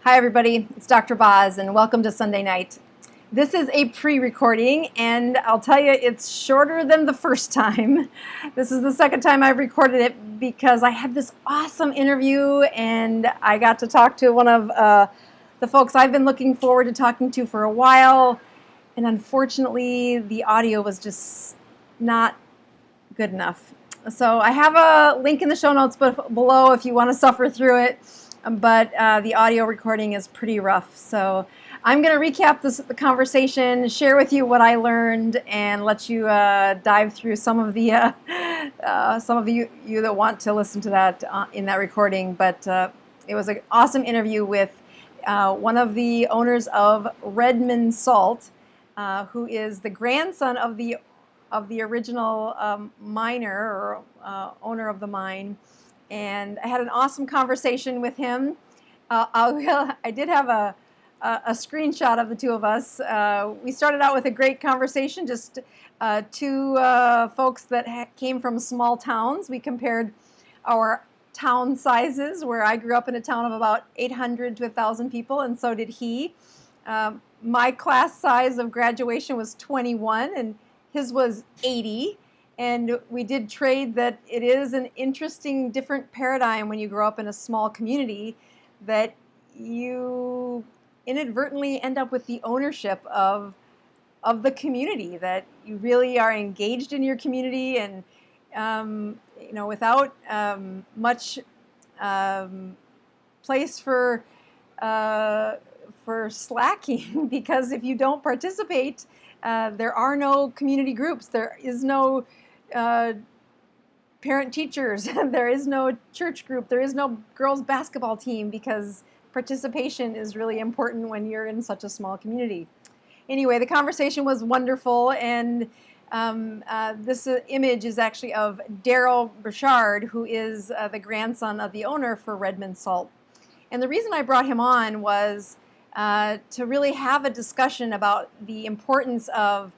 Hi everybody, it's Dr. Boz and welcome to Sunday Night. This is a pre-recording and I'll tell you it's shorter than the first time. This is the second time I've recorded it because I had this awesome interview and I got to talk to one of the folks I've been looking forward to talking to for a while, and unfortunately the audio was just not good enough. So I have a link in the show notes below if you want to suffer through it. But the audio recording is pretty rough. So I'm going to recap the conversation, share with you what I learned, and let you dive through some of you that want to listen to that in that recording. But it was an awesome interview with one of the owners of REDMONDS Salt, who is the grandson of the original miner or owner of the mine. And I had an awesome conversation with him. I did have a screenshot of the two of us. We started out with a great conversation, just two folks that came from small towns. We compared our town sizes, where I grew up in a town of about 800 to 1,000 people, and so did he. My class size of graduation was 21, and his was 80. And we did trade that it is an interesting, different paradigm when you grow up in a small community, that you inadvertently end up with the ownership of the community, that you really are engaged in your community, and without much place for slacking, because if you don't participate, there are no community groups. There is no parent teachers. There is no church group. There is no girls basketball team, because participation is really important when you're in such a small community. Anyway, the conversation was wonderful, and this image is actually of Daryl Burchard, who is the grandson of the owner for REDMONDS Salt. And the reason I brought him on was to really have a discussion about the importance of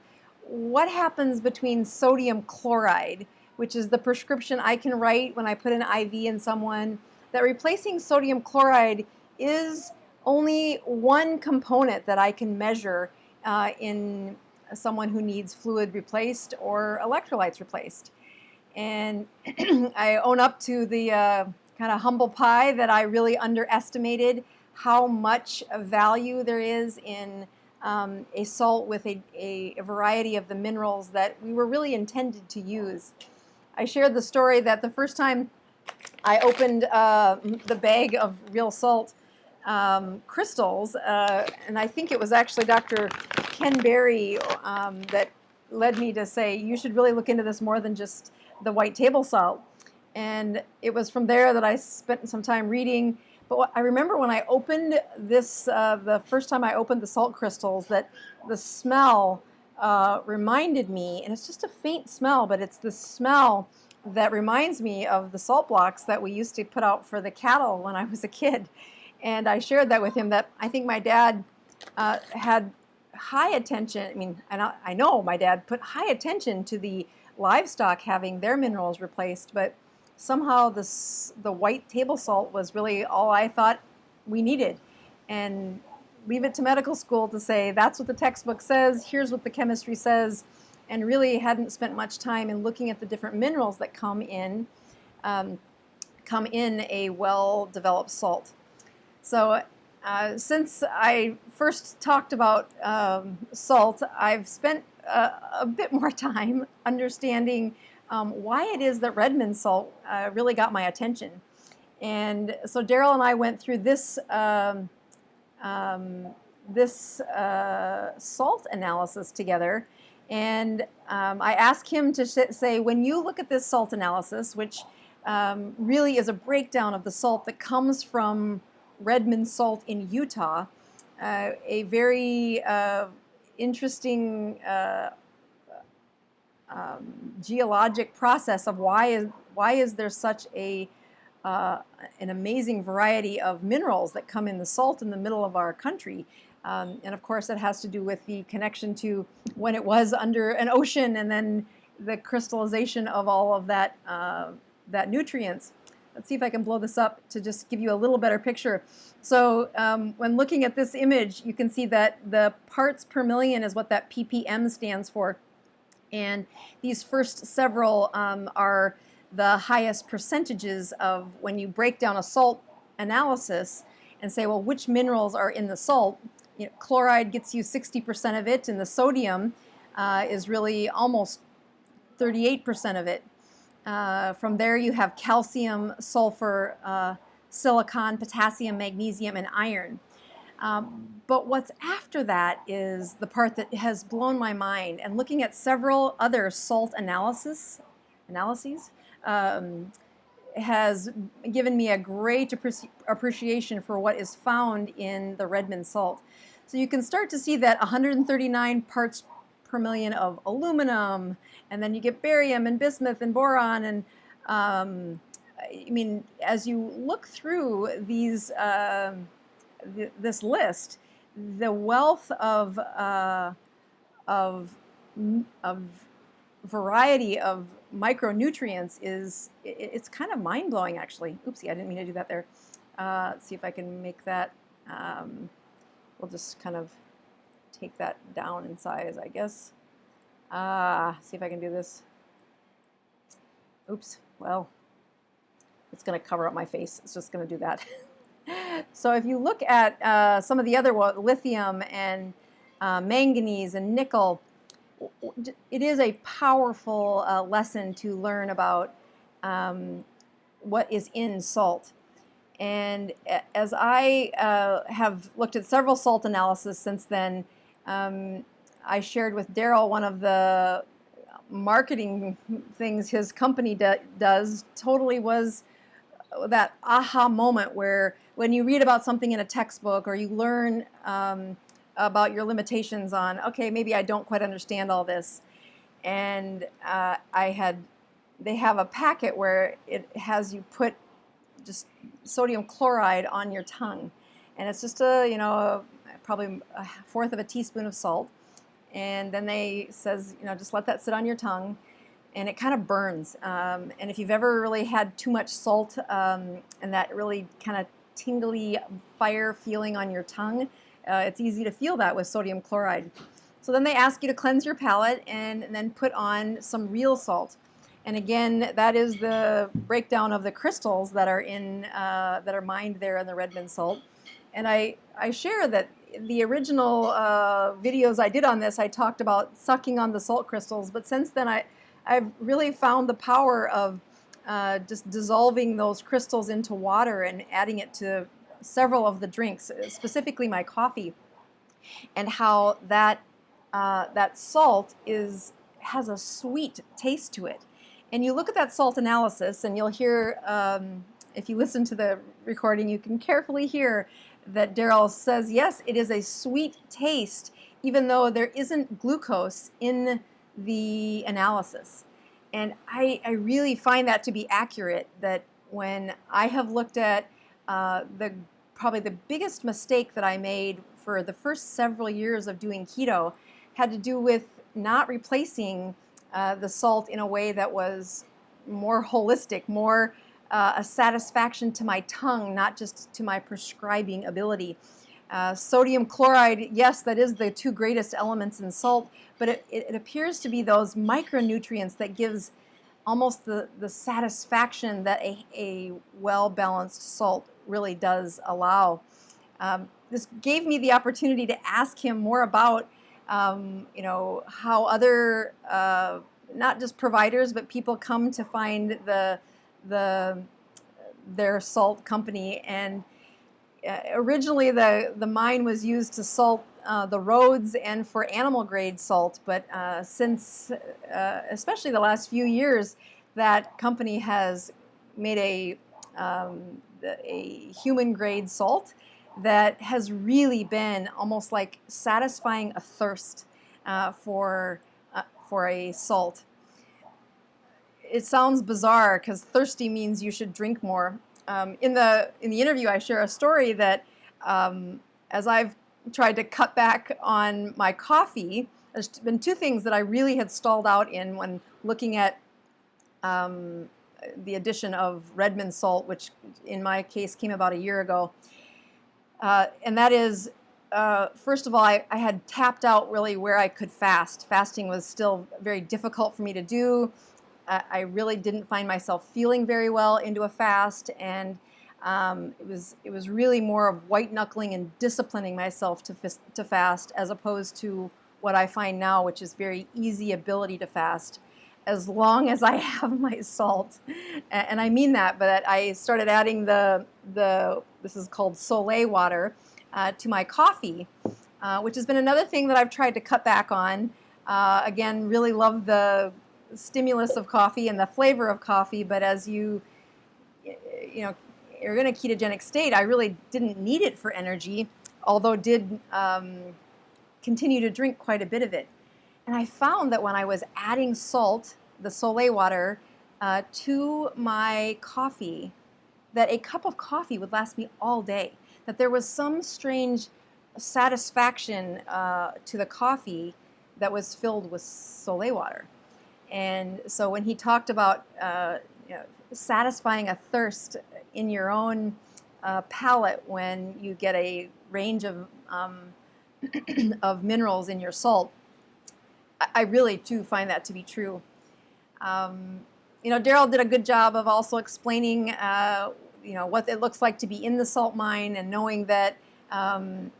what happens between sodium chloride, which is the prescription I can write when I put an IV in someone, that replacing sodium chloride is only one component that I can measure in someone who needs fluid replaced or electrolytes replaced. And I own up to the kind of humble pie that I really underestimated how much value there is in a salt with a variety of the minerals that we were really intended to use. I shared the story that the first time I opened the bag of real salt crystals, and I think it was actually Dr. Ken Berry that led me to say, you should really look into this more than just the white table salt. And it was from there that I spent some time reading. But I remember when I opened this, the first time I opened the salt crystals, that the smell reminded me, and it's just a faint smell, but it's the smell that reminds me of the salt blocks that we used to put out for the cattle when I was a kid. And I shared that with him, that I think my dad had high attention. I mean, I know my dad put high attention to the livestock having their minerals replaced, but somehow the white table salt was really all I thought we needed. And leave it to medical school to say, that's what the textbook says, here's what the chemistry says, and really hadn't spent much time in looking at the different minerals that come in a well-developed salt. So since I first talked about salt, I've spent a bit more time understanding why it is that REDMONDS salt really got my attention. And so Daryl and I went through this salt analysis together, and I asked him to say, when you look at this salt analysis, which really is a breakdown of the salt that comes from REDMONDS salt in Utah, a very interesting geologic process of why is there such an amazing variety of minerals that come in the salt in the middle of our country. And of course it has to do with the connection to when it was under an ocean, and then the crystallization of all of that nutrients. let's see if I can blow this up to just give you a little better picture. So when looking at this image, you can see that the parts per million is what that ppm stands for. And these first several are the highest percentages of when you break down a salt analysis and say, well, which minerals are in the salt? You know, chloride gets you 60% of it, and the sodium is really almost 38% of it. From there you have calcium, sulfur, silicon, potassium, magnesium, and iron. But what's after that is the part that has blown my mind. And looking at several other salt analyses has given me a great appreciation for what is found in the Redmond salt. So you can start to see that 139 parts per million of aluminum, and then you get barium and bismuth and boron, and I mean, as you look through these this list, the wealth of variety of micronutrients it's kind of mind-blowing, actually. Oopsie, I didn't mean to do that there. Let's see if I can make that. We'll just kind of take that down in size, I guess. See if I can do this. Oops, well, it's going to cover up my face. It's just going to do that. So if you look at some of the other, lithium and manganese and nickel, it is a powerful lesson to learn about what is in salt. And as I have looked at several salt analysis since then, I shared with Daryl one of the marketing things his company does totally was that aha moment where when you read about something in a textbook or you learn about your limitations on, okay, maybe I don't quite understand all this. And they have a packet where it has you put just sodium chloride on your tongue. And it's just probably a fourth of a teaspoon of salt. And then they says, just let that sit on your tongue. And it kind of burns. And if you've ever really had too much salt and that really kind of tingly fire feeling on your tongue, it's easy to feel that with sodium chloride. So then they ask you to cleanse your palate and then put on some real salt. And again, that is the breakdown of the crystals that are mined there in the Redmond salt. And I share that the original videos I did on this, I talked about sucking on the salt crystals, but since then I've really found the power of just dissolving those crystals into water and adding it to several of the drinks, specifically my coffee, and how that salt has a sweet taste to it. And you look at that salt analysis, and you'll hear, if you listen to the recording, you can carefully hear that Daryl says, yes, it is a sweet taste, even though there isn't glucose in the analysis. And I really find that to be accurate, that when I have looked at probably the biggest mistake that I made for the first several years of doing keto had to do with not replacing the salt in a way that was more holistic, more a satisfaction to my tongue, not just to my prescribing ability. Sodium chloride, yes, that is the two greatest elements in salt, but it appears to be those micronutrients that gives almost the satisfaction that a well-balanced salt really does allow. This gave me the opportunity to ask him more about how other, not just providers, but people come to find their salt company. And originally the mine was used to salt the roads and for animal grade salt, but since especially the last few years, that company has made a human grade salt that has really been almost like satisfying a thirst for a salt. It sounds bizarre because thirsty means you should drink more. In the interview, I share a story that as I've tried to cut back on my coffee, there's been two things that I really had stalled out in when looking at the addition of Redmond salt, which in my case came about a year ago. And that is, first of all, I had tapped out really where I could fast. Fasting was still very difficult for me to do. I really didn't find myself feeling very well into a fast, and it was really more of white knuckling and disciplining myself to fast, as opposed to what I find now, which is very easy ability to fast, as long as I have my salt. And I mean that, but I started adding this is called Soleil water, to my coffee, which has been another thing that I've tried to cut back on. Again, really love the stimulus of coffee and the flavor of coffee, but as you're in a ketogenic state, I really didn't need it for energy, although did continue to drink quite a bit of it. And I found that when I was adding salt, the Soleil water, to my coffee, that a cup of coffee would last me all day. That there was some strange satisfaction to the coffee that was filled with Soleil water. And so when he talked about satisfying a thirst in your own palate when you get a range of of minerals in your salt, I really do find that to be true. Daryl did a good job of also explaining what it looks like to be in the salt mine, and knowing that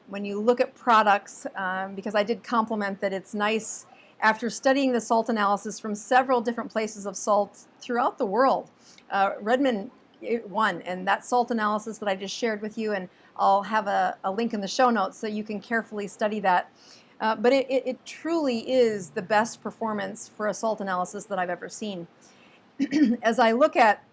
when you look at products, because I did compliment that it's nice after studying the salt analysis from several different places of salt throughout the world. Redmond won, and that salt analysis that I just shared with you, and I'll have a link in the show notes so you can carefully study that. But it truly is the best performance for a salt analysis that I've ever seen. As I look at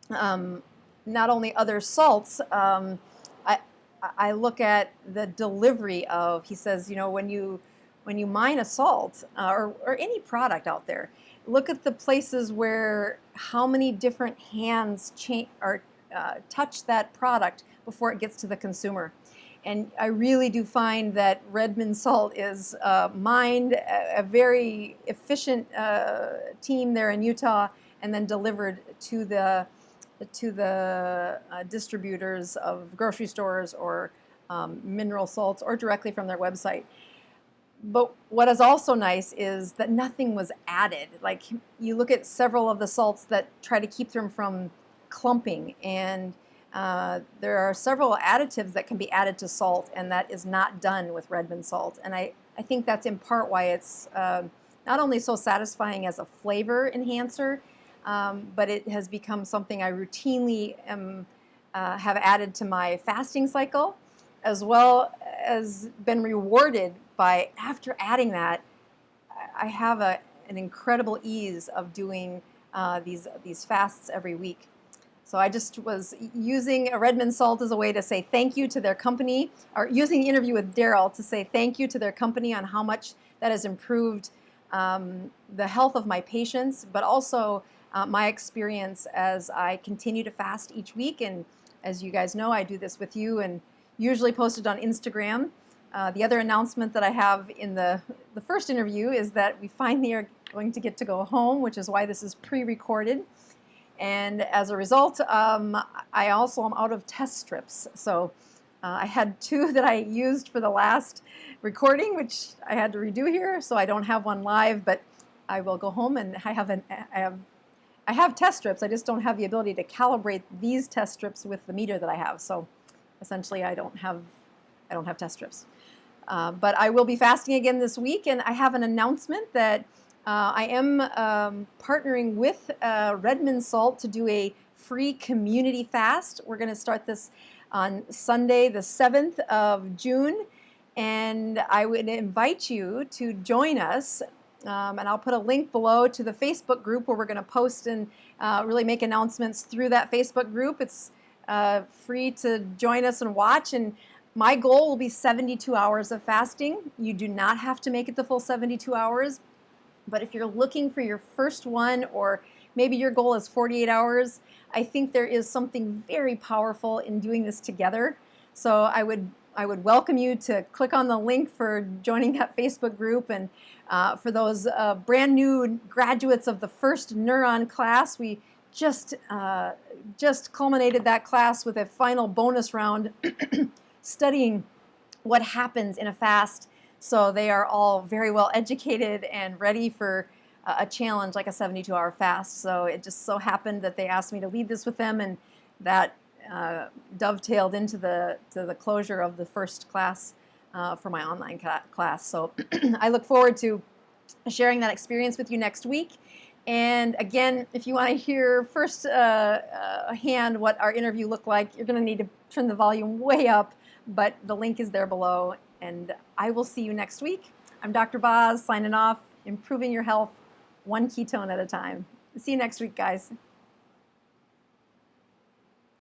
not only other salts, I look at the delivery of, he says, when you mine a salt or any product out there, look at the places where how many different hands touch that product before it gets to the consumer. And I really do find that Redmond salt is mined, a very efficient team there in Utah, and then delivered to the distributors of grocery stores or mineral salts, or directly from their website. But what is also nice is that nothing was added. Like, you look at several of the salts that try to keep them from clumping, and there are several additives that can be added to salt, and that is not done with Redmond salt. And I think that's in part why it's not only so satisfying as a flavor enhancer, but it has become something I routinely have added to my fasting cycle, as well as been rewarded by, after adding that, I have an incredible ease of doing these fasts every week. So I just was using a Redmond salt as a way to say thank you to their company, or using the interview with Daryl to say thank you to their company on how much that has improved the health of my patients, but also my experience as I continue to fast each week. And as you guys know, I do this with you and usually post it on Instagram. The other announcement that I have in the first interview is that we finally are going to get to go home, which is why this is pre-recorded. And as a result, I also am out of test strips. So I had 2 that I used for the last recording, which I had to redo here, so I don't have one live, but I will go home and I have test strips. I just don't have the ability to calibrate these test strips with the meter that I have. So essentially, I don't have test strips. But I will be fasting again this week, and I have an announcement that I am partnering with Redmond Salt to do a free community fast. We're going to start this on Sunday, the 7th of June, and I would invite you to join us. And I'll put a link below to the Facebook group where we're going to post and really make announcements through that Facebook group. It's free to join us and watch. And my goal will be 72 hours of fasting. You do not have to make it the full 72 hours. But if you're looking for your first one, or maybe your goal is 48 hours, I think there is something very powerful in doing this together. So I would welcome you to click on the link for joining that Facebook group. And for those brand new graduates of the first Neuron class, we just culminated that class with a final bonus round studying what happens in a fast. So they are all very well educated and ready for a challenge like a 72-hour fast. So it just so happened that they asked me to lead this with them, and that dovetailed into the closure of the first class for my online class. So I look forward to sharing that experience with you next week. And again, if you want to hear first hand what our interview looked like, you're going to need to turn the volume way up, but the link is there below. And I will see you next week. I'm Dr. Boz signing off, improving your health one ketone at a time. See you next week, guys.